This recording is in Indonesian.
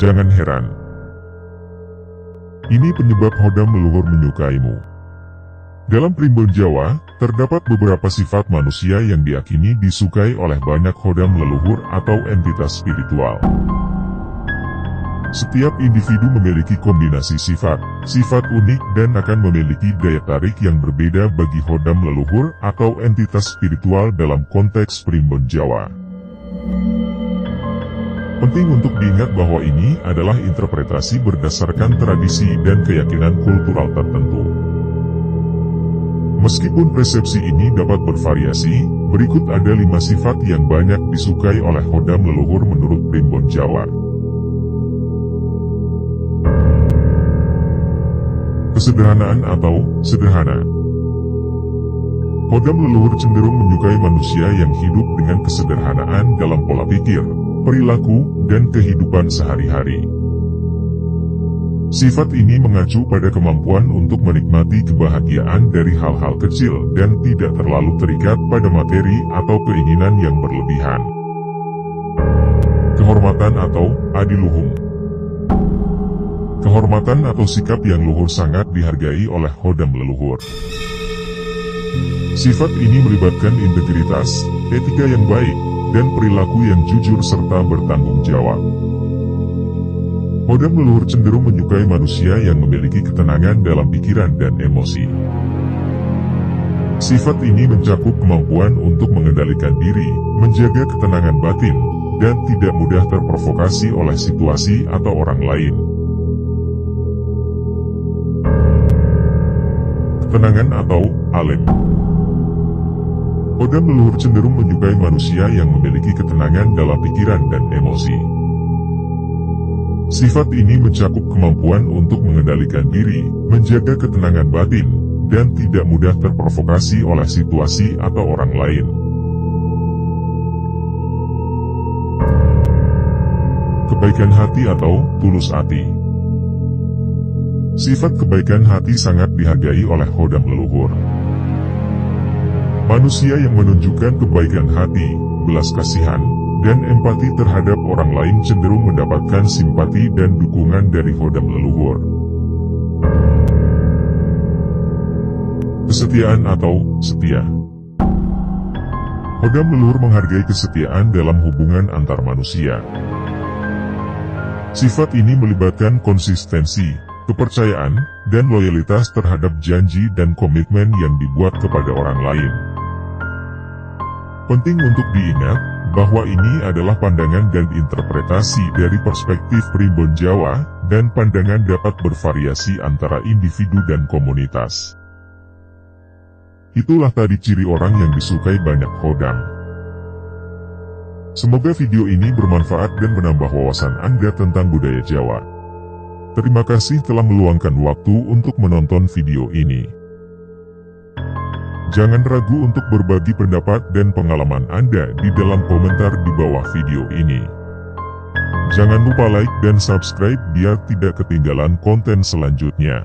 Jangan heran. Ini penyebab hodam leluhur menyukaimu. Dalam primbon Jawa, terdapat beberapa sifat manusia yang diyakini disukai oleh banyak hodam leluhur atau entitas spiritual. Setiap individu memiliki kombinasi sifat unik dan akan memiliki daya tarik yang berbeda bagi hodam leluhur atau entitas spiritual dalam konteks primbon Jawa. Penting untuk diingat bahwa ini adalah interpretasi berdasarkan tradisi dan keyakinan kultural tertentu. Meskipun persepsi ini dapat bervariasi, berikut ada 5 sifat yang banyak disukai oleh hodam leluhur menurut primbon Jawa. Kesederhanaan atau sederhana. Hodam leluhur cenderung menyukai manusia yang hidup dengan kesederhanaan dalam pola pikir, perilaku, dan kehidupan sehari-hari. Sifat ini mengacu pada kemampuan untuk menikmati kebahagiaan dari hal-hal kecil dan tidak terlalu terikat pada materi atau keinginan yang berlebihan. Kehormatan atau adiluhung. Kehormatan atau sikap yang luhur sangat dihargai oleh hodam leluhur. Sifat ini melibatkan integritas, etika yang baik, dan perilaku yang jujur serta bertanggung jawab. Hodam leluhur cenderung menyukai manusia yang memiliki ketenangan dalam pikiran dan emosi. Sifat ini mencakup kemampuan untuk mengendalikan diri, menjaga ketenangan batin, dan tidak mudah terprovokasi oleh situasi atau orang lain. Ketenangan atau alim. Hodam leluhur cenderung menyukai manusia yang memiliki ketenangan dalam pikiran dan emosi. Sifat ini mencakup kemampuan untuk mengendalikan diri, menjaga ketenangan batin, dan tidak mudah terprovokasi oleh situasi atau orang lain. Kebaikan hati atau tulus hati. Sifat kebaikan hati sangat dihargai oleh hodam leluhur. Manusia yang menunjukkan kebaikan hati, belas kasihan, dan empati terhadap orang lain cenderung mendapatkan simpati dan dukungan dari hodam leluhur. Kesetiaan atau setia. Hodam leluhur menghargai kesetiaan dalam hubungan antar manusia. Sifat ini melibatkan konsistensi, kepercayaan, dan loyalitas terhadap janji dan komitmen yang dibuat kepada orang lain. Penting untuk diingat, bahwa ini adalah pandangan dan interpretasi dari perspektif primbon Jawa, dan pandangan dapat bervariasi antara individu dan komunitas. Itulah tadi ciri orang yang disukai banyak hodam. Semoga video ini bermanfaat dan menambah wawasan Anda tentang budaya Jawa. Terima kasih telah meluangkan waktu untuk menonton video ini. Jangan ragu untuk berbagi pendapat dan pengalaman Anda di dalam komentar di bawah video ini. Jangan lupa like dan subscribe biar tidak ketinggalan konten selanjutnya.